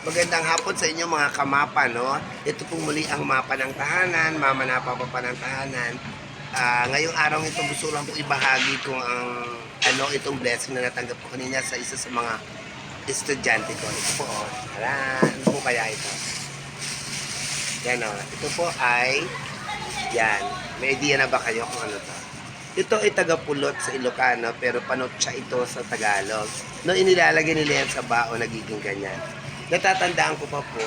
Magandang hapon sa inyo mga kamapa, no? Ito pong muli ang mapa ng tahanan, mama na papa pa ng tahanan. Ngayong araw ito gusto lang po ibahagi kung ang itong blessing na natanggap ko kanina sa isa sa mga estudyante ko. Ito po, oh. Ano po kaya ito? Yan, oh. Ito po ay, yan. May idea na ba kayo kung ano to? Ito ay tagapulot sa Ilocano pero panotsa ito sa Tagalog. No, inilalagay nila yan sa bao, nagiging ganyan. Natatandaan ko pa po,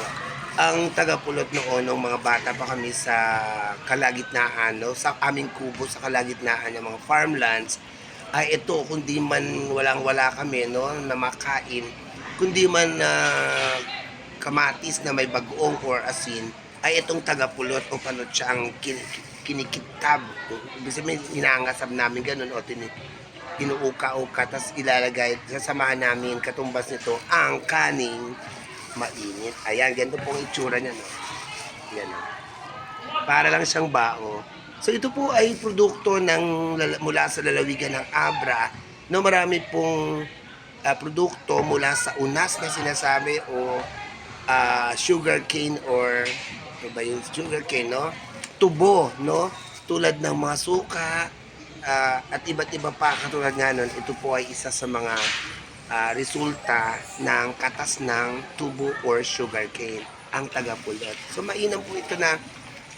ang tagapulot noon ng mga bata pa kami sa kalagitnaan, no, sa aming kubo sa kalagitnaan ng mga farmlands, ay ito, kundi man walang-wala kami, no, na makain, kundi man kamatis na may bagoong or asin, ay itong tagapulot o panotsa ang kinikitab. Ibig sabihin, inaangasab namin ganun o inuuka-uka, tapos ilalagay, sasamahan namin katumbas nito ang kaning mainit. Ayan, ganito pong itsura niya, no? Yan, no? Para lang siyang bao. So ito po ay produkto mula sa lalawigan ng Abra, no, marami pong produkto mula sa unas na sinasabi o sugar cane or ano ba yung sugar cane, no? Tubo, no? Tulad ng mga suka at iba't iba pa katulad nga nun, ito po ay isa sa mga resulta ng katas ng tubo or sugar cane, ang tagapulot. So mainam po ito na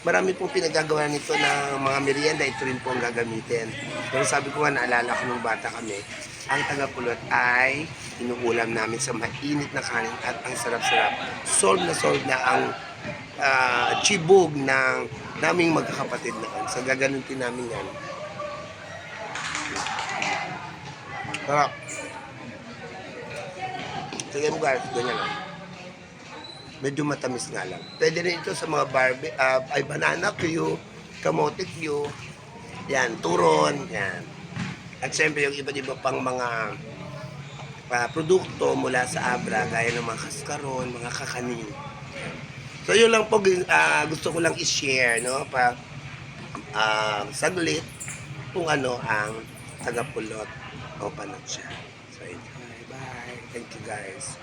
marami pong pinagagawa nito ng mga merienda, ito rin po ang gagamitin. Pero sabi ko nga, naalala ko nung bata kami, ang tagapulot ay inuulam namin sa mainit na kanin at ang sarap-sarap. Solve na ang chibog ng naming magkakapatid noon. So gaganutin namin yan. Sarap. Sige mo guys, ganyan lang. Medyo matamis nga lang. Pwede rin ito sa mga ay banana Q, kamote Q, yan, turon, yan. At syempre yung iba't iba pang mga produkto mula sa Abra, gaya ng mga kaskaron, mga kakanin. So yun lang po, gusto ko lang i-share, no, saglit kung ano ang tagapulot o panot siya. So, bye. Thank you guys.